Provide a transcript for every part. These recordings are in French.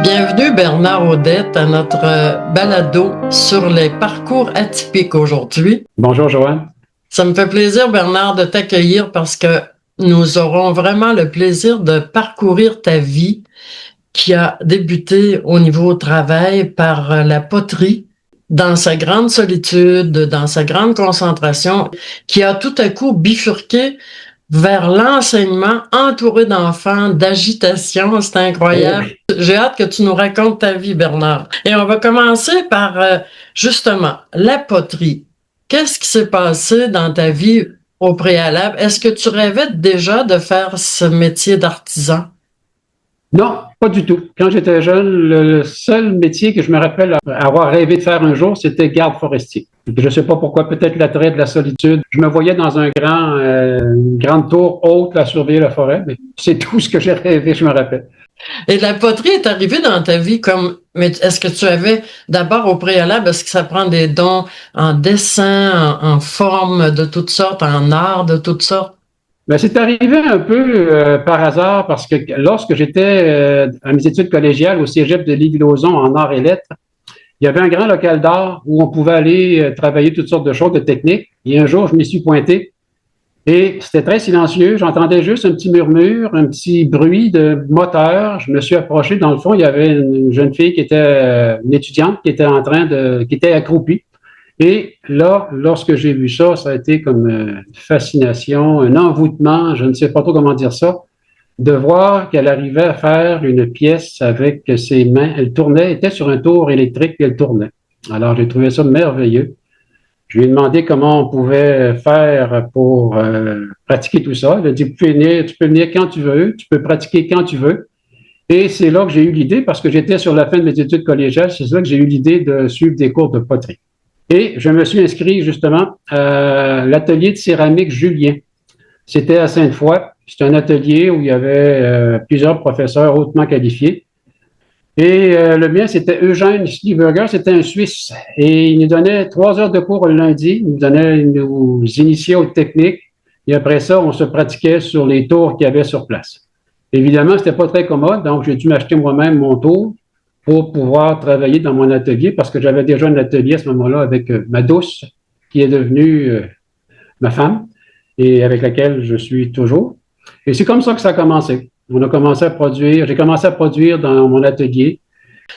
Bienvenue Bernard Audette à notre balado sur les parcours atypiques aujourd'hui. Bonjour Joanne. Ça me fait plaisir Bernard de t'accueillir parce que nous aurons vraiment le plaisir de parcourir ta vie qui a débuté au niveau travail par la poterie dans sa grande solitude, dans sa grande concentration, qui a tout à coup bifurqué vers l'enseignement entouré d'enfants, d'agitation. C'est incroyable. Oui. J'ai hâte que tu nous racontes ta vie, Bernard. Et on va commencer par, justement, la poterie. Qu'est-ce qui s'est passé dans ta vie au préalable? Est-ce que tu rêvais déjà de faire ce métier d'artisan? Non, pas du tout. Quand j'étais jeune, le seul métier que je me rappelle avoir rêvé de faire un jour, c'était garde forestier. Je ne sais pas pourquoi, peut-être l'attrait de la solitude. Je me voyais dans une grande tour haute à surveiller la forêt, mais c'est tout ce que j'ai rêvé, je me rappelle. Et la poterie est arrivée dans ta vie comme, mais est-ce que tu avais d'abord au préalable, est-ce que ça prend des dons en dessin, en forme de toutes sortes, en art de toutes sortes? Ben, c'est arrivé un peu par hasard parce que lorsque j'étais à mes études collégiales au cégep de Lévis-Lauzon en arts et lettres, il y avait un grand local d'art où on pouvait aller travailler toutes sortes de choses, de techniques. Et un jour, je m'y suis pointé et c'était très silencieux. J'entendais juste un petit murmure, un petit bruit de moteur. Je me suis approché. Dans le fond, il y avait une jeune fille qui était une étudiante qui était accroupie. Et là, lorsque j'ai vu ça, ça a été comme une fascination, un envoûtement, je ne sais pas trop comment dire ça, de voir qu'elle arrivait à faire une pièce avec ses mains. Elle tournait, était sur un tour électrique et elle tournait. Alors, j'ai trouvé ça merveilleux. Je lui ai demandé comment on pouvait faire pour pratiquer tout ça. Elle a dit, tu peux venir quand tu veux, tu peux pratiquer quand tu veux. Et c'est là que j'ai eu l'idée, parce que j'étais sur la fin de mes études collégiales, c'est là que j'ai eu l'idée de suivre des cours de poterie. Et je me suis inscrit justement à l'atelier de céramique Julien. C'était à Sainte-Foy. C'est un atelier où il y avait plusieurs professeurs hautement qualifiés. Et le mien, c'était Eugène Schlieberger, c'était un Suisse. Et il nous donnait 3 heures de cours le lundi. Il nous initiait aux techniques. Et après ça, on se pratiquait sur les tours qu'il y avait sur place. Évidemment, c'était pas très commode, donc j'ai dû m'acheter moi-même mon tour pour pouvoir travailler dans mon atelier parce que j'avais déjà un atelier à ce moment-là avec ma douce, qui est devenue ma femme et avec laquelle je suis toujours. Et c'est comme ça que ça a commencé. J'ai commencé à produire dans mon atelier.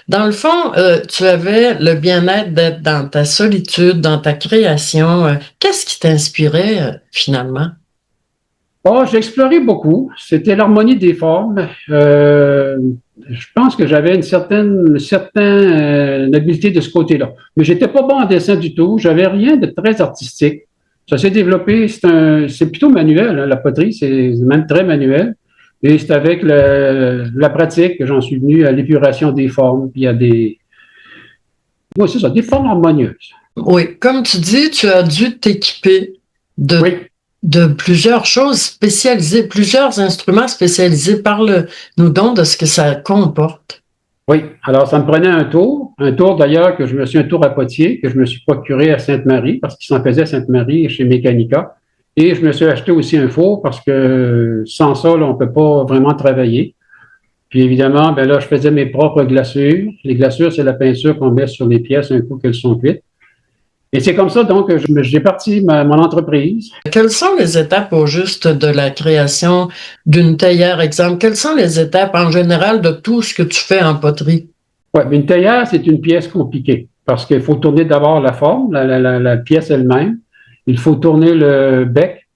Dans le fond, tu avais le bien-être d'être dans ta solitude, dans ta création. Qu'est-ce qui t'inspirait finalement? Oh, j'ai exploré beaucoup. C'était l'harmonie des formes. Je pense que j'avais une certaine habileté de ce côté-là. Mais j'étais pas bon en dessin du tout. J'avais rien de très artistique. Ça s'est développé. C'est plutôt manuel, hein, la poterie. C'est même très manuel. Et c'est avec la pratique que j'en suis venu à l'épuration des formes. Puis oui, c'est ça, des formes harmonieuses. Oui, comme tu dis, tu as dû t'équiper de, Oui. de plusieurs choses spécialisées, plusieurs instruments spécialisés. Parle-nous donc de ce que ça comporte. Oui, alors ça me prenait un tour d'ailleurs un tour à Poitiers, que je me suis procuré à Sainte-Marie, parce qu'il s'en faisait à Sainte-Marie chez Mécanica. Et je me suis acheté aussi un four, parce que sans ça, là, on ne peut pas vraiment travailler. Puis évidemment, ben là, je faisais mes propres glaçures. Les glaçures, c'est la peinture qu'on met sur les pièces un coup qu'elles sont cuites. Et c'est comme ça, donc, j'ai parti mon entreprise. Quelles sont les étapes au juste de la création d'une théière, exemple? Quelles sont les étapes en général de tout ce que tu fais en poterie? Oui, mais une théière, c'est une pièce compliquée parce qu'il faut tourner d'abord la forme, la pièce elle-même. Il faut tourner le bec,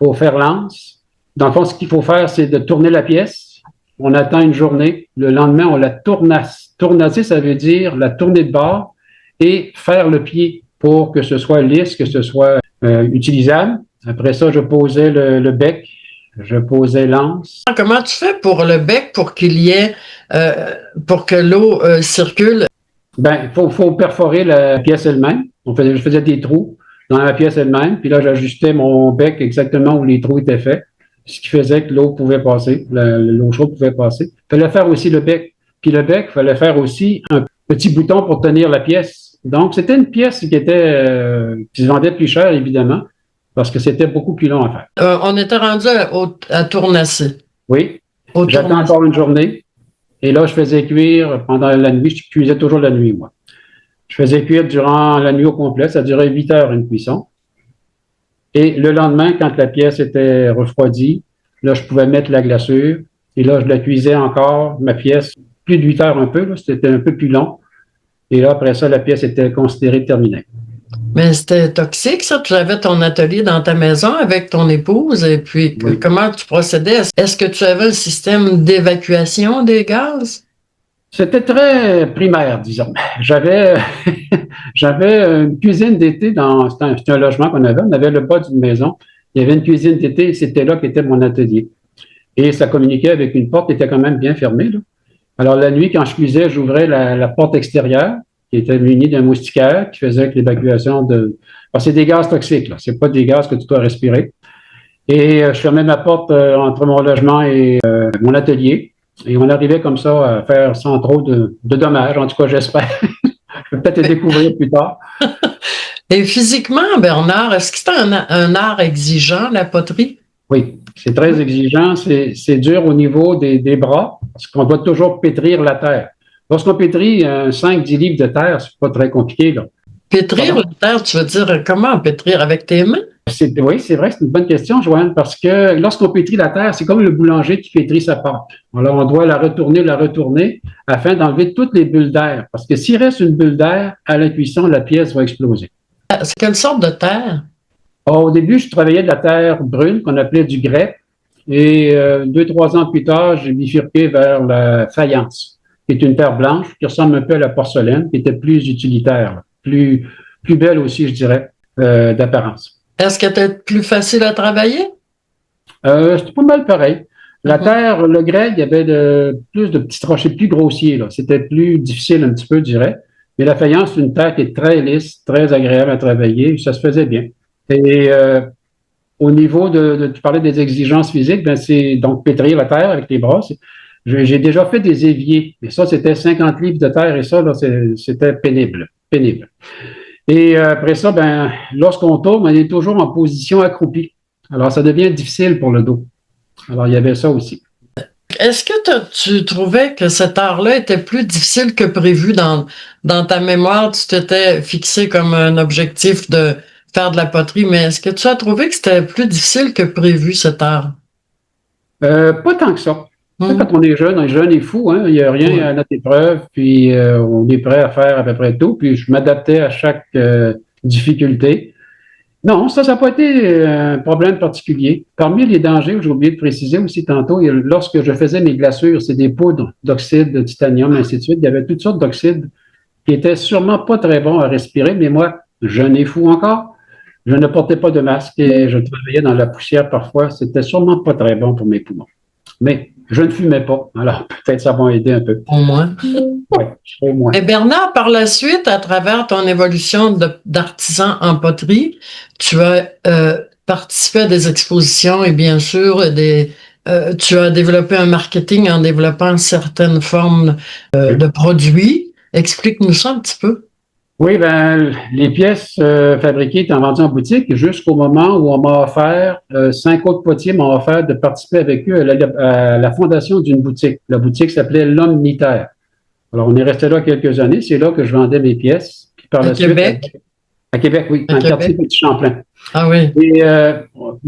il faut faire l'anse. Dans le fond, ce qu'il faut faire, c'est de tourner la pièce. On attend une journée. Le lendemain, on la tournasse. Tournasser, ça veut dire la tourner de bord et faire le pied pour que ce soit lisse, que ce soit utilisable. Après ça, je posais le bec, je posais l'anse. Comment tu fais pour le bec pour qu'il y ait, pour que l'eau circule? Ben, faut perforer la pièce elle-même. Je faisais des trous dans la pièce elle-même, puis là, j'ajustais mon bec exactement où les trous étaient faits, ce qui faisait que l'eau pouvait passer, l'eau chaude pouvait passer. Il fallait faire aussi le bec. Puis le bec, il fallait faire aussi un petit bouton pour tenir la pièce. Donc, c'était une pièce qui se vendait plus cher, évidemment, parce que c'était beaucoup plus long à faire. On était rendu à tournasser. Oui, Au j'attends tournasser. encore une journée. Et là, je faisais cuire pendant la nuit. Je cuisais toujours la nuit, moi. Je faisais cuire durant la nuit au complet. Ça durait 8 heures une cuisson. Et le lendemain, quand la pièce était refroidie, là, je pouvais mettre la glaçure. Et là, je la cuisais encore, ma pièce, plus de 8 heures un peu. Là, c'était un peu plus long. Et là, après ça, la pièce était considérée terminée. Mais c'était toxique, ça. Tu avais ton atelier dans ta maison avec ton épouse, et puis Oui. comment tu procédais? Est-ce que tu avais un système d'évacuation des gaz? C'était très primaire, disons. J'avais, j'avais une cuisine d'été dans, c'était un logement qu'on avait. On avait le bas d'une maison. Il y avait une cuisine d'été et c'était là qu'était mon atelier. Et ça communiquait avec une porte qui était quand même bien fermée, là. Alors, la nuit, quand je cuisais, j'ouvrais la porte extérieure qui était munie d'un moustiquaire qui faisait l'évacuation de. Alors, c'est des gaz toxiques, là. C'est pas des gaz que tu dois respirer. Et je fermais ma porte entre mon logement et mon atelier. Et on arrivait comme ça à faire sans trop de dommages. En tout cas, j'espère. Je vais peut-être le découvrir plus tard. Et physiquement, Bernard, est-ce que c'est un art exigeant, la poterie? Oui, c'est très exigeant. C'est dur au niveau des bras parce qu'on doit toujours pétrir la terre. Lorsqu'on pétrit 5-10 livres de terre, c'est pas très compliqué, là. Pétrir Pardon? la terre, tu veux dire comment pétrir avec tes mains? Oui, c'est vrai, c'est une bonne question, Joanne, parce que lorsqu'on pétrit la terre, c'est comme le boulanger qui pétrit sa pâte. Alors, on doit la retourner, afin d'enlever toutes les bulles d'air. Parce que s'il reste une bulle d'air à la cuisson, la pièce va exploser. C'est quelle sorte de terre? Alors, au début, je travaillais de la terre brune qu'on appelait du grès. Et 2-3 ans plus tard, j'ai bifurqué vers la faïence, qui est une terre blanche qui ressemble un peu à la porcelaine, qui était plus utilitaire, plus belle aussi, je dirais, d'apparence. Est-ce qu'elle était plus facile à travailler? C'était pas mal pareil. La Mhm. terre, le grès, il y avait plus de petits rochers plus grossiers, là. C'était plus difficile un petit peu, je dirais. Mais la faïence, c'est une terre qui est très lisse, très agréable à travailler. Ça se faisait bien. Et au niveau tu parlais des exigences physiques, ben c'est donc pétrir la terre avec les bras. J'ai déjà fait des éviers, mais ça, c'était 50 livres de terre et ça, là, c'était pénible, pénible. Et après ça, ben, lorsqu'on tourne, on est toujours en position accroupie. Alors, ça devient difficile pour le dos. Alors, il y avait ça aussi. Est-ce que tu trouvais que cet art-là était plus difficile que prévu dans ta mémoire? Tu t'étais fixé comme un objectif de faire de la poterie, mais est-ce que tu as trouvé que c'était plus difficile que prévu, cet art? Pas tant que ça. Tu sais, quand Hmm. on est jeune et fou, hein, il n'y a rien Ouais. à notre épreuve, puis on est prêt à faire à peu près tout, puis je m'adaptais à chaque difficulté. Non, ça n'a pas été un problème particulier. Parmi les dangers, j'ai oublié de préciser aussi tantôt, lorsque je faisais mes glaçures, c'est des poudres d'oxyde de titanium, ainsi de suite. Il y avait toutes sortes d'oxydes qui étaient sûrement pas très bons à respirer, mais moi, jeune et fou encore, je ne portais pas de masque et je travaillais dans la poussière parfois. C'était sûrement pas très bon pour mes poumons. Mais je ne fumais pas, alors peut-être ça m'a aidé un peu. Au moins. Oui, au Et moins. Bernard, par la suite, à travers ton évolution d'artisan en poterie, tu as participé à des expositions et bien sûr tu as développé un marketing en développant certaines formes de produits. Explique-nous ça un petit peu. Oui, ben, les pièces fabriquées étaient vendues en boutique jusqu'au moment où on m'a offert, 5 autres potiers m'ont offert de participer avec eux à la fondation d'une boutique. La boutique s'appelait l'Omnitaire. Alors, on est resté là quelques années. C'est là que je vendais mes pièces. Puis par À la suite, Québec. à Québec, oui, À dans le quartier Québec. Petit-Champlain. Ah oui.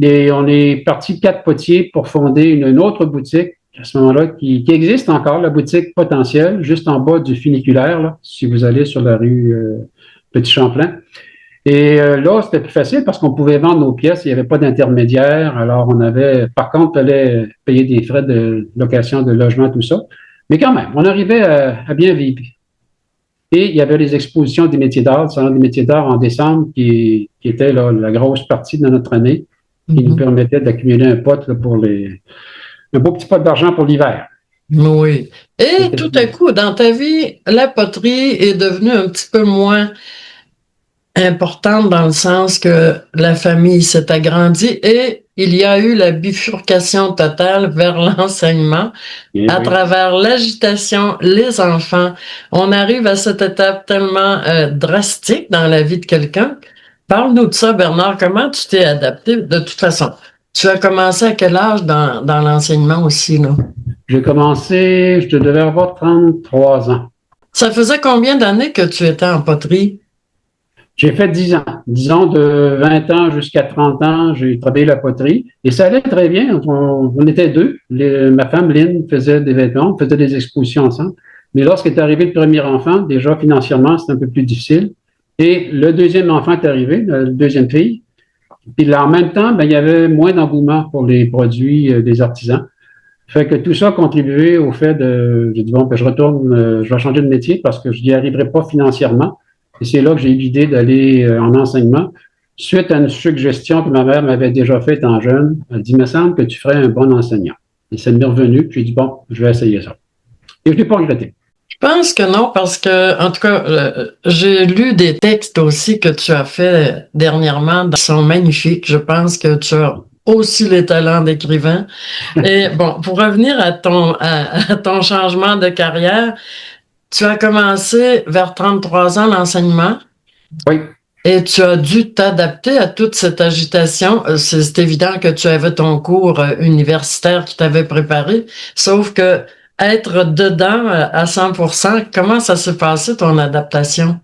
Et on est parti 4 potiers pour fonder une autre boutique à ce moment-là qui existe encore, la boutique potentielle, juste en bas du funiculaire, là, si vous allez sur la rue Petit Champlain. Et là, c'était plus facile parce qu'on pouvait vendre nos pièces, il n'y avait pas d'intermédiaire. Alors, on avait, par contre, il fallait payer des frais de location de logement, tout ça. Mais quand même, on arrivait à bien vivre. Et il y avait les expositions des métiers d'art, le salon des métiers d'art en décembre, qui était là, la grosse partie de notre année, qui nous Mhm. permettait d'accumuler un pot là, un beau petit pot d'argent pour l'hiver. Oui. Et tout à coup, dans ta vie, la poterie est devenue un petit peu moins importante dans le sens que la famille s'est agrandie et il y a eu la bifurcation totale vers l'enseignement Et à oui. travers l'agitation, les enfants. On arrive à cette étape tellement drastique dans la vie de quelqu'un. Parle-nous de ça, Bernard. Comment tu t'es adapté? De toute façon, Tu as commencé à quel âge dans l'enseignement aussi, là? J'ai commencé, je devais avoir 33 ans. Ça faisait combien d'années que tu étais en poterie? J'ai fait 10 ans. 10 ans de 20 ans jusqu'à 30 ans, j'ai travaillé la poterie et ça allait très bien. On était deux. Ma femme, Lynn, faisait des vêtements, on faisait des expositions ensemble. Mais lorsqu'est arrivé le premier enfant, déjà financièrement, c'était un peu plus difficile. Et le deuxième enfant est arrivé, la deuxième fille. Puis là, en même temps, ben, il y avait moins d'engouement pour les produits des artisans. Fait que tout ça a contribué au fait de, j'ai dit, bon, ben, je retourne, je vais changer de métier parce que je n'y arriverai pas financièrement. Et c'est là que j'ai eu l'idée d'aller en enseignement. Suite à une suggestion que ma mère m'avait déjà faite en jeune, elle dit, il me semble que tu ferais un bon enseignant. Et ça m'est revenu, puis j'ai dit, bon, je vais essayer ça. Et je ne l'ai pas regretté. Je pense que non, parce que, en tout cas, j'ai lu des textes aussi que tu as fait dernièrement, qui sont magnifiques. Je pense que tu as aussi les talents d'écrivain. Et bon, pour revenir à ton changement de carrière, tu as commencé vers 33 ans l'enseignement. Oui. Et tu as dû t'adapter à toute cette agitation. C'est évident que tu avais ton cours universitaire qui t'avait préparé, sauf que être dedans à 100%, comment ça s'est passé ton adaptation?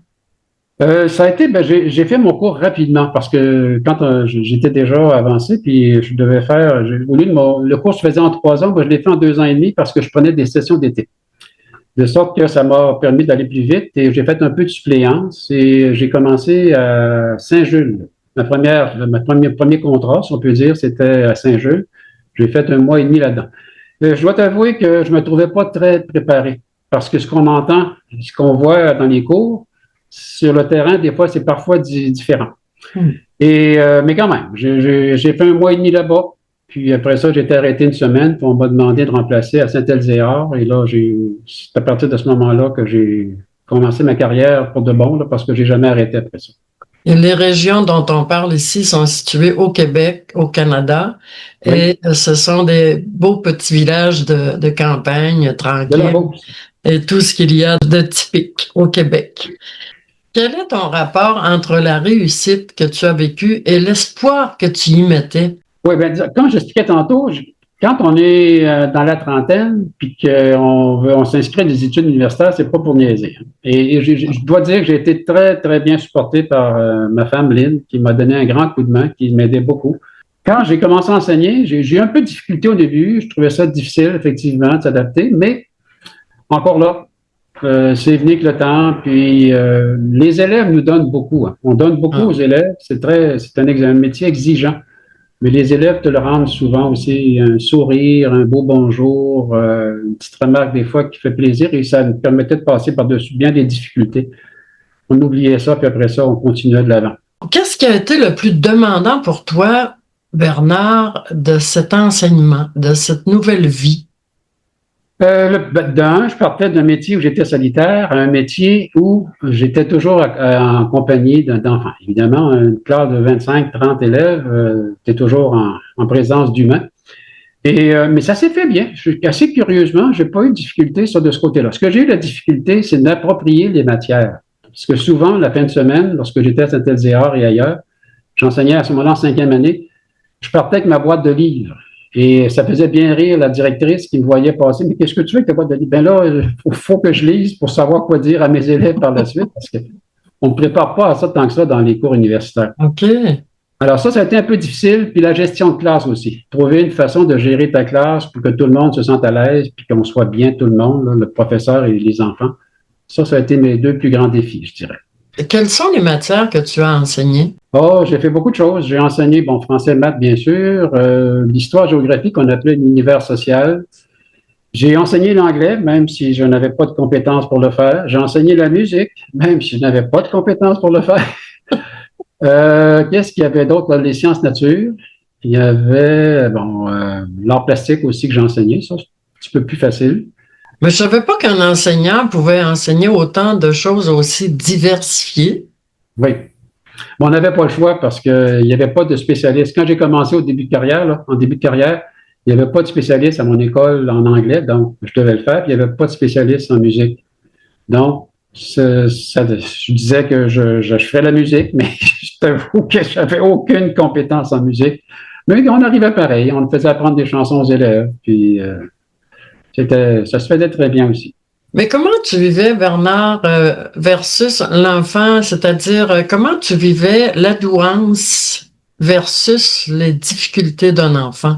Ça a été, ben, j'ai fait mon cours rapidement parce que quand j'étais déjà avancé, puis je devais faire, au lieu de le cours se faisait en 3 ans, moi, je l'ai fait en 2 ans et demi parce que je prenais des sessions d'été. De sorte que ça m'a permis d'aller plus vite et j'ai fait un peu de suppléance et j'ai commencé à Saint-Jules. Premier contrat, si on peut dire, c'était à Saint-Jules. J'ai fait 1 mois et demi là-dedans. Je dois t'avouer que je me trouvais pas très préparé parce que ce qu'on entend, ce qu'on voit dans les cours, sur le terrain, des fois, c'est parfois différent. Mais quand même, j'ai fait 1 mois et demi là-bas. Puis après ça, j'ai été arrêté une semaine, puis on m'a demandé de remplacer à Saint-Elzéar. Et là, c'est à partir de ce moment-là que j'ai commencé ma carrière pour de bon, là, parce que j'ai jamais arrêté après ça. Et les régions dont on parle ici sont situées au Québec, au Canada, Oui, et ce sont des beaux petits villages de campagne de la tranquilles Beauce. et tout ce qu'il y a de typique au Québec. Quel est ton rapport entre la réussite que tu as vécue et l'espoir que tu y mettais? Oui, bien, comme j'expliquais tantôt, quand on est dans la trentaine, puis on s'inscrit à des études universitaires, c'est pas pour niaiser. Et je dois dire que j'ai été très, très bien supporté par ma femme Lynn, qui m'a donné un grand coup de main, qui m'aidait beaucoup. Quand j'ai commencé à enseigner, j'ai eu un peu de difficulté au début. Je trouvais ça difficile, effectivement, de s'adapter, mais encore là, c'est venu avec le temps. Puis les élèves nous donnent beaucoup. Hein. On donne beaucoup aux élèves. C'est un métier exigeant. Mais les élèves te le rendent souvent aussi, un sourire, un beau bonjour, une petite remarque des fois qui fait plaisir et ça nous permettait de passer par-dessus bien des difficultés. On oubliait ça, puis après ça, on continuait de l'avant. Qu'est-ce qui a été le plus demandant pour toi, Bernard, de cet enseignement, de cette nouvelle vie? Je partais d'un métier où j'étais solitaire à un métier où j'étais toujours en compagnie d'enfants. Évidemment, une classe de 25-30 élèves, tu es toujours en présence d'humains. Mais ça s'est fait bien. Assez curieusement, j'ai pas eu de difficulté de ce côté-là. Ce que j'ai eu la difficulté, c'est d'approprier les matières. Parce que souvent, la fin de semaine, lorsque j'étais à Saint-Elzéar et ailleurs, j'enseignais à ce moment-là en 5e année, je partais avec ma boîte de livres. Et ça faisait bien rire la directrice qui me voyait passer. Mais qu'est-ce que tu fais avec ta boîte de livres? Ben là, il faut que je lise pour savoir quoi dire à mes élèves par la suite, parce qu'on ne prépare pas à ça tant que ça dans les cours universitaires. OK. Alors ça a été un peu difficile, puis la gestion de classe aussi. Trouver une façon de gérer ta classe pour que tout le monde se sente à l'aise, puis qu'on soit bien tout le monde, là, le professeur et les enfants. Ça a été mes 2 plus grands défis, je dirais. Et quelles sont les matières que tu as enseignées? Oh, j'ai fait beaucoup de choses. J'ai enseigné, français, maths, bien sûr, l'histoire, géographie qu'on appelait l'univers social. J'ai enseigné l'anglais, même si je n'avais pas de compétences pour le faire. J'ai enseigné la musique, même si je n'avais pas de compétences pour le faire. Qu'est-ce qu'il y avait d'autre? Les sciences nature. Il y avait, l'art plastique aussi que j'ai enseigné. Ça, c'est un petit peu plus facile. Mais je savais pas qu'un enseignant pouvait enseigner autant de choses aussi diversifiées. Oui. On n'avait pas le choix parce qu'il n'y avait pas de spécialiste. Quand j'ai commencé au début de carrière, là, en début de carrière, il n'y avait pas de spécialiste à mon école en anglais, donc je devais le faire. Puis il n'y avait pas de spécialiste en musique. Donc, je disais que je ferais la musique, mais je t'avoue que je n'avais aucune compétence en musique. Mais on arrivait pareil, on faisait apprendre des chansons aux élèves, puis ça se faisait très bien aussi. Mais comment tu vivais, Bernard, versus l'enfant, c'est-à-dire comment tu vivais la douance versus les difficultés d'un enfant?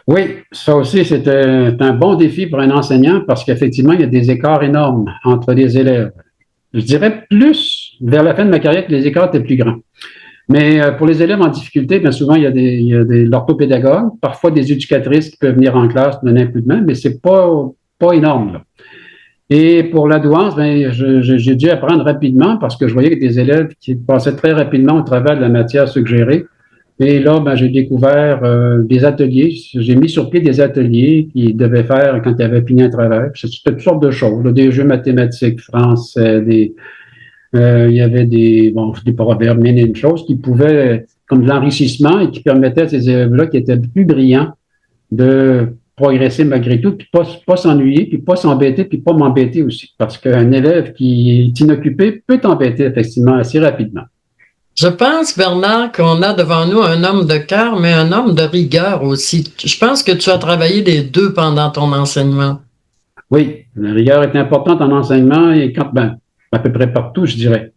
Oui, ça aussi, c'est un bon défi pour un enseignant parce qu'effectivement, il y a des écarts énormes entre les élèves. Je dirais plus vers la fin de ma carrière que les écarts étaient plus grands. Mais pour les élèves en difficulté, bien souvent, il y a des l'orthopédagogue, parfois des éducatrices qui peuvent venir en classe donner un coup de main, mais c'est pas énorme, là. Et pour la douance, ben, j'ai dû apprendre rapidement parce que je voyais que des élèves qui passaient très rapidement au travers de la matière suggérée. Et là, ben, j'ai découvert des ateliers. J'ai mis sur pied des ateliers qu'ils devaient faire quand ils avaient fini un travail. C'était toutes sortes de choses, là, des jeux mathématiques, français, il y avait des proverbes, mille et une choses qui pouvaient, comme de l'enrichissement et qui permettaient à ces élèves-là qui étaient plus brillants de progresser malgré tout, puis pas s'ennuyer, puis pas s'embêter, puis pas m'embêter aussi. Parce qu'un élève qui est inoccupé peut t'embêter effectivement assez rapidement. Je pense, Bernard, qu'on a devant nous un homme de cœur, mais un homme de rigueur aussi. Je pense que tu as travaillé les deux pendant ton enseignement. Oui, la rigueur est importante en enseignement et à peu près partout, je dirais.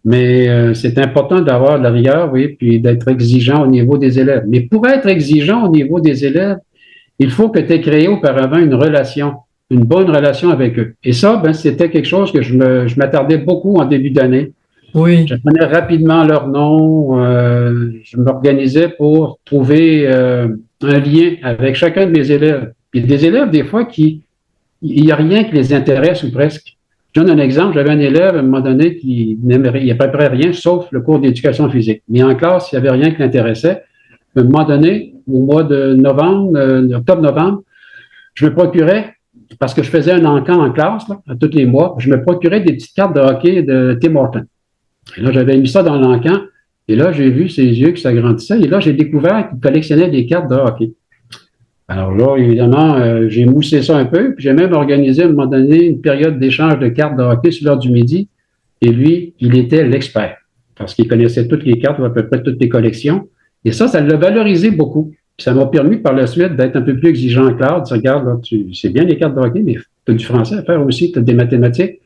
Mais c'est important d'avoir de la rigueur, oui, puis d'être exigeant au niveau des élèves. Mais pour être exigeant au niveau des élèves, il faut que tu aies créé auparavant une bonne relation avec eux. Et ça, ben, c'était quelque chose que je m'attardais beaucoup en début d'année. Oui. J'apprenais rapidement leur nom, je m'organisais pour trouver un lien avec chacun de mes élèves. Puis des élèves, des fois, il n'y a rien qui les intéresse ou presque. Je donne un exemple, j'avais un élève à un moment donné qui n'aimait, il n'y a à peu près rien sauf le cours d'éducation physique. Mais en classe, il n'y avait rien qui l'intéressait. À un moment donné, au mois de novembre, octobre-novembre, je me procurais, parce que je faisais un encan en classe, là, à tous les mois, je me procurais des petites cartes de hockey de Tim Hortons. Et là, j'avais mis ça dans l'encan, et là, j'ai vu ses yeux qui s'agrandissaient, et là, j'ai découvert qu'il collectionnait des cartes de hockey. Alors là, évidemment, j'ai moussé ça un peu, puis j'ai même organisé à un moment donné une période d'échange de cartes de hockey sur l'heure du midi, et lui, il était l'expert, parce qu'il connaissait toutes les cartes, ou à peu près toutes les collections. Et ça l'a valorisé beaucoup. Puis ça m'a permis par la suite d'être un peu plus exigeant en classe. Tu regardes, là, c'est bien les cartes de hockey, mais tu as du français à faire aussi, tu as des mathématiques.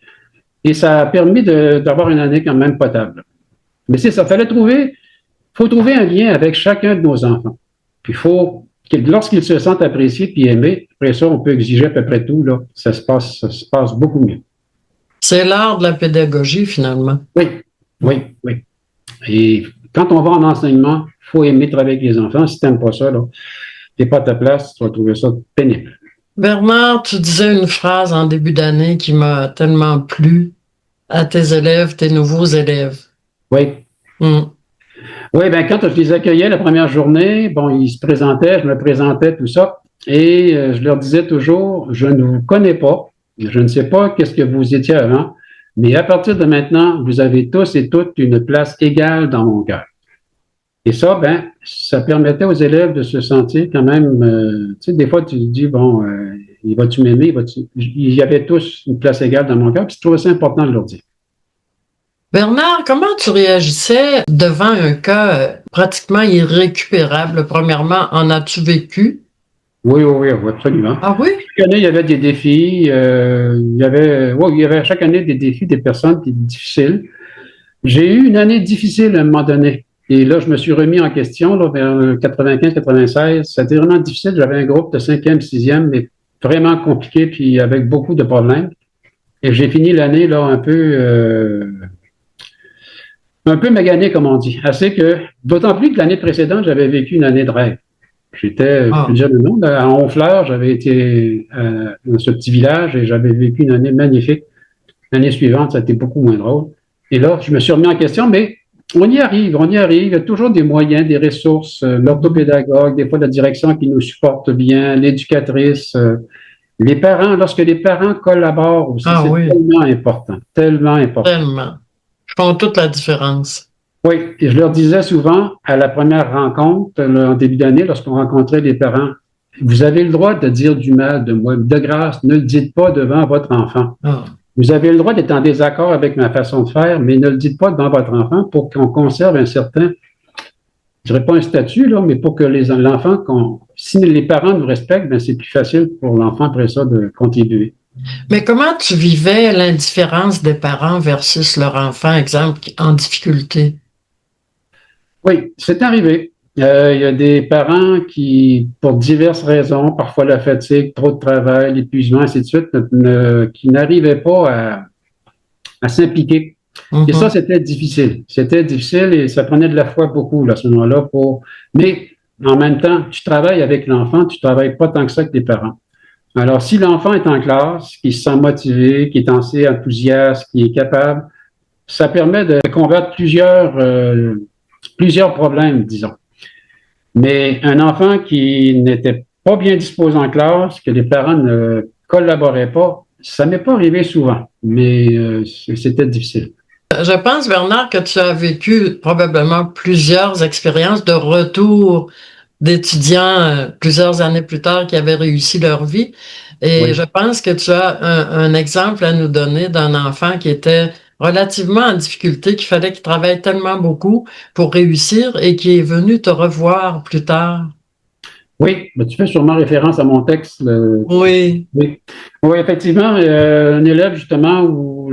Et ça a permis d'avoir une année quand même potable. Mais c'est ça, faut trouver un lien avec chacun de nos enfants. Puis lorsqu'ils se sentent appréciés puis aimés, après ça, on peut exiger à peu près tout, là. Ça se passe beaucoup mieux. C'est l'art de la pédagogie, finalement. Oui, oui, oui. Et quand on va en enseignement, il faut aimer travailler avec les enfants. Si tu n'aimes pas ça, tu n'es pas à ta place, tu vas trouver ça pénible. Bernard, tu disais une phrase en début d'année qui m'a tellement plu à tes élèves, tes nouveaux élèves. Oui. Oui, ben quand je les accueillais la première journée, bon, ils se présentaient, je me présentais, tout ça, et je leur disais toujours, je ne vous connais pas, je ne sais pas qu'est-ce que vous étiez avant, mais à partir de maintenant, vous avez tous et toutes une place égale dans mon cœur. Et ça, ben, ça permettait aux élèves de se sentir quand même, tu sais, des fois, tu te dis, bon, il va-tu m'aimer, il y avait tous une place égale dans mon cœur, puis je trouvais ça important de leur dire. Bernard, comment tu réagissais devant un cas pratiquement irrécupérable? Premièrement, en as-tu vécu? Oui, absolument. Ah oui? Chaque année, il y avait des défis. Il y avait chaque année des défis, des personnes qui étaient difficiles. J'ai eu une année difficile à un moment donné. Et là, je me suis remis en question là, vers 95-96. C'était vraiment difficile. J'avais un groupe de 5e, 6e, mais vraiment compliqué, puis avec beaucoup de problèmes. Et j'ai fini l'année là un peu magané, comme on dit. D'autant plus que l'année précédente, j'avais vécu une année de rêve. J'étais, je peux dire le nom, à Honfleur, j'avais été dans ce petit village et j'avais vécu une année magnifique. L'année suivante, ça a été beaucoup moins drôle. Et là, je me suis remis en question, mais on y arrive. Il y a toujours des moyens, des ressources, l'orthopédagogue, des fois la direction qui nous supporte bien, l'éducatrice, les parents. Lorsque les parents collaborent aussi, c'est tellement important, tellement important. Tellement. Ils font toute la différence. Oui, et je leur disais souvent à la première rencontre, en début d'année, lorsqu'on rencontrait les parents, vous avez le droit de dire du mal de moi. De grâce, ne le dites pas devant votre enfant. Vous avez le droit d'être en désaccord avec ma façon de faire, mais ne le dites pas devant votre enfant pour qu'on conserve un certain je dirais pas un statut, là, mais pour que l'enfant, si les parents nous respectent, ben, c'est plus facile pour l'enfant après ça de contribuer. Mais comment tu vivais l'indifférence des parents versus leur enfant, exemple, en difficulté? Oui, c'est arrivé. Il y a des parents qui, pour diverses raisons, parfois la fatigue, trop de travail, l'épuisement, ainsi de suite, qui n'arrivaient pas à s'impliquer. Et ça, Mhm. c'était difficile. C'était difficile et ça prenait de la foi beaucoup là, à ce moment-là. Mais en même temps, tu travailles avec l'enfant, tu ne travailles pas tant que ça avec les parents. Alors, si l'enfant est en classe, qui se sent motivé, qui est assez enthousiaste, qui est capable, ça permet de combattre plusieurs problèmes, disons. Mais un enfant qui n'était pas bien disposé en classe, que les parents ne collaboraient pas, ça m'est pas arrivé souvent, mais c'était difficile. Je pense, Bernard, que tu as vécu probablement plusieurs expériences de retour d'étudiants plusieurs années plus tard qui avaient réussi leur vie. Et je Oui. pense que tu as un exemple à nous donner d'un enfant qui était relativement en difficulté, qu'il fallait qu'il travaille tellement beaucoup pour réussir et qui est venu te revoir plus tard. Oui, mais tu fais sûrement référence à mon texte. Oui. Oui. Oui, effectivement, un élève justement où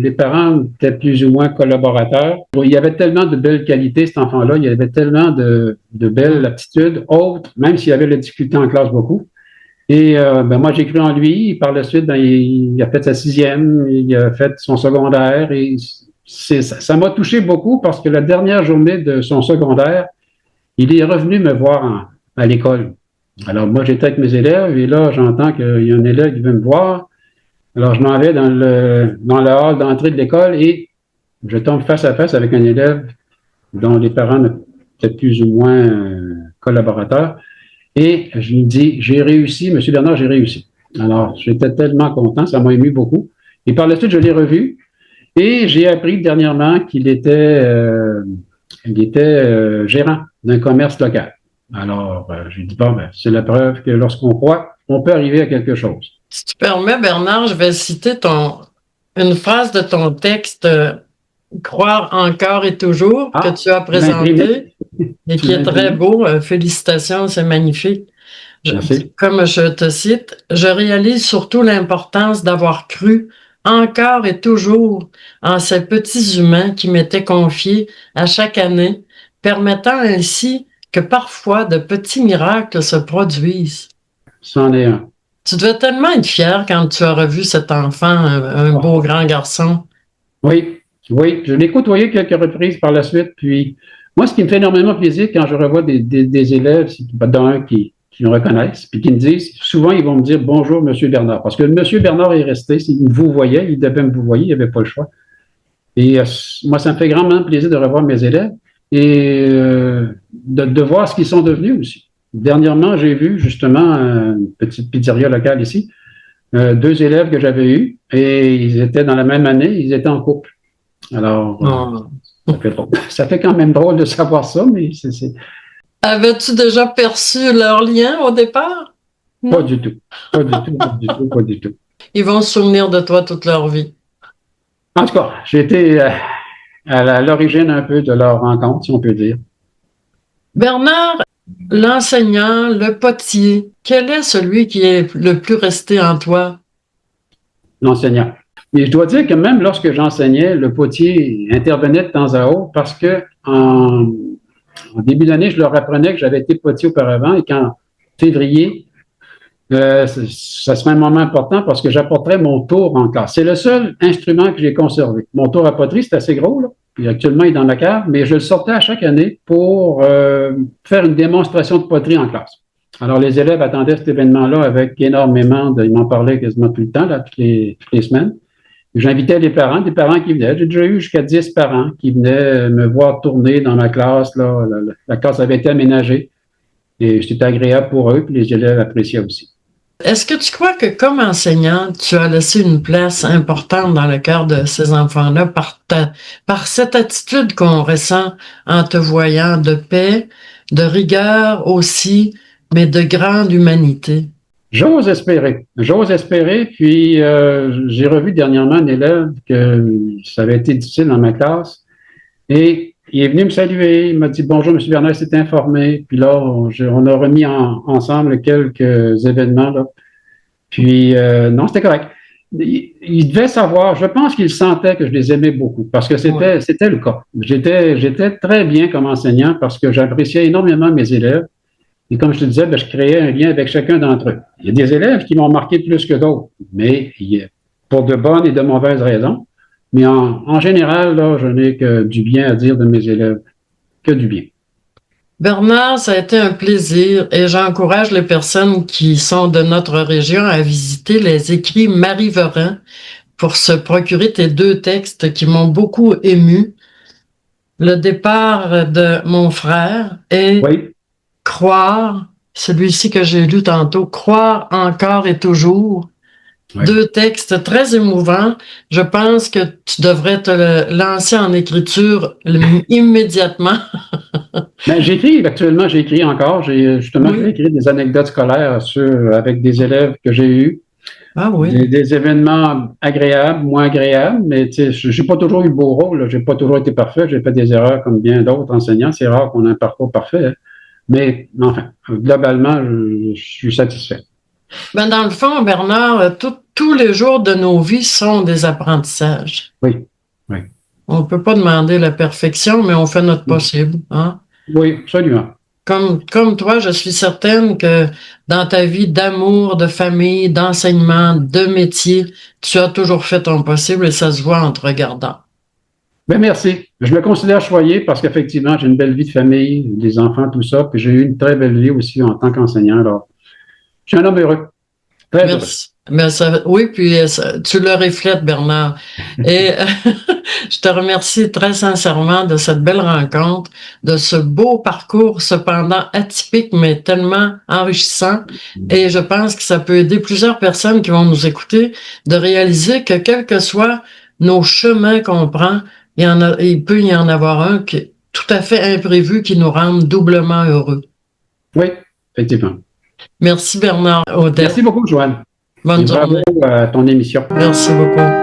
les parents étaient plus ou moins collaborateurs. Il y avait tellement de belles qualités, cet enfant-là, il y avait tellement de belles Mm. aptitudes autres, même s'il avait la difficulté en classe beaucoup. Et ben, moi, j'ai cru en lui. Par la suite, ben, il a fait sa sixième, il a fait son secondaire. Et ça m'a touché beaucoup parce que la dernière journée de son secondaire, il est revenu me voir à l'école. Alors, moi, j'étais avec mes élèves et là, j'entends qu'il y a un élève qui veut me voir. Alors, je m'en vais dans le hall d'entrée de l'école et je tombe face à face avec un élève dont les parents étaient plus ou moins collaborateurs. Et je lui dis, j'ai réussi, Monsieur Bernard, j'ai réussi. Alors, j'étais tellement content, ça m'a ému beaucoup. Et par la suite, je l'ai revu et j'ai appris dernièrement il était gérant d'un commerce local. Alors, j'ai dit, bon, ben, c'est la preuve que lorsqu'on croit, on peut arriver à quelque chose. Si tu permets, Bernard, je vais citer une phrase de ton texte, Croire encore et toujours, que Ah, tu as tu l'as imprimé? présenté et Tu qui l'as est très imprimé? beau. Félicitations, c'est magnifique. Merci. Comme je te cite, je réalise surtout l'importance d'avoir cru encore et toujours en ces petits humains qui m'étaient confiés à chaque année, permettant ainsi que parfois de petits miracles se produisent. C'en est un. Tu devais tellement être fier quand tu as revu cet enfant, un beau Oh, grand garçon. oui, oui, je l'ai côtoyé quelques reprises par la suite. Puis, moi, ce qui me fait énormément plaisir quand je revois des élèves, c'est d'un qui me reconnaissent, puis qui me disent, souvent, ils vont me dire bonjour, Monsieur Bernard. Parce que Monsieur Bernard est resté, il me vous voyait, il devait me vous voyer, il n'y avait pas le choix. Et moi, ça me fait grandement plaisir de revoir mes élèves et de voir ce qu'ils sont devenus aussi. Dernièrement, j'ai vu justement une petite pizzeria locale ici, deux élèves que j'avais eus et ils étaient dans la même année, ils étaient en couple. Alors, Oh. ça fait quand même drôle de savoir ça, mais Avais-tu déjà perçu leur lien au départ? pas Non? du tout. Pas du tout, pas du tout, pas du tout. Ils vont se souvenir de toi toute leur vie. En tout cas, j'ai été à l'origine un peu de leur rencontre, si on peut dire. Bernard, l'enseignant, le potier, quel est celui qui est le plus resté en toi? L'enseignant. Mais je dois dire que même lorsque j'enseignais, le potier intervenait de temps à autre parce que en début d'année, je leur apprenais que j'avais été potier auparavant et qu'en février, ça serait un moment important parce que j'apporterais mon tour en classe. C'est le seul instrument que j'ai conservé. Mon tour à poterie, c'est assez gros, là. Puis actuellement, il est dans la cave, mais je le sortais à chaque année pour faire une démonstration de poterie en classe. Alors, les élèves attendaient cet événement-là avec énormément ils m'en parlaient quasiment tout le temps, là, toutes les semaines. J'invitais les parents, des parents qui venaient. J'ai déjà eu jusqu'à 10 parents qui venaient me voir tourner dans ma classe. Là. La classe avait été aménagée et c'était agréable pour eux, puis les élèves appréciaient aussi. Est-ce que tu crois que comme enseignant, tu as laissé une place importante dans le cœur de ces enfants-là par cette attitude qu'on ressent en te voyant de paix, de rigueur aussi, mais de grande humanité? J'ose espérer, puis j'ai revu dernièrement un élève que ça avait été difficile dans ma classe et il est venu me saluer, il m'a dit bonjour, M. Bernard, il s'est informé. Puis là, on a remis ensemble quelques événements. Là. Puis, non, c'était correct. Il devait savoir, je pense qu'il sentait que je les aimais beaucoup, parce que c'était le cas. J'étais très bien comme enseignant parce que j'appréciais énormément mes élèves. Et comme je te disais, je créais un lien avec chacun d'entre eux. Il y a des élèves qui m'ont marqué plus que d'autres, mais pour de bonnes et de mauvaises raisons. Mais en général, là, je n'ai que du bien à dire de mes élèves, que du bien. Bernard, ça a été un plaisir et j'encourage les personnes qui sont de notre région à visiter les écrits Marie Verin pour se procurer tes deux textes qui m'ont beaucoup ému. Le départ de mon frère et Oui. Croire, celui-ci que j'ai lu tantôt, Croire encore et toujours. Oui. Deux textes très émouvants. Je pense que tu devrais te lancer en écriture immédiatement. Ben, actuellement, j'écris encore. J'ai écrit des anecdotes scolaires avec des élèves que j'ai eus. Ah oui. Des événements agréables, moins agréables, mais j'ai pas toujours eu le beau rôle. J'ai pas toujours été parfait. J'ai fait des erreurs comme bien d'autres enseignants. C'est rare qu'on ait un parcours parfait. Hein. Mais enfin, globalement, je suis satisfait. Ben dans le fond, Bernard, tous les jours de nos vies sont des apprentissages. Oui, oui. On ne peut pas demander la perfection, mais on fait notre possible. Hein? Oui, absolument. Comme toi, je suis certaine que dans ta vie d'amour, de famille, d'enseignement, de métier, tu as toujours fait ton possible et ça se voit en te regardant. Ben merci. Je me considère choyé parce qu'effectivement, j'ai une belle vie de famille, des enfants, tout ça, puis j'ai eu une très belle vie aussi en tant qu'enseignant. Alors, je suis un homme heureux. Très Merci. Mais oui, puis tu le reflètes, Bernard. Et je te remercie très sincèrement de cette belle rencontre, de ce beau parcours, cependant atypique, mais tellement enrichissant. Et je pense que ça peut aider plusieurs personnes qui vont nous écouter de réaliser que quels que soient nos chemins qu'on prend, il peut y en avoir un qui est tout à fait imprévu qui nous rende doublement heureux. Oui, effectivement. Merci Bernard Audet. Merci beaucoup, Joanne. Bonne journée. Bravo à ton émission. Merci beaucoup.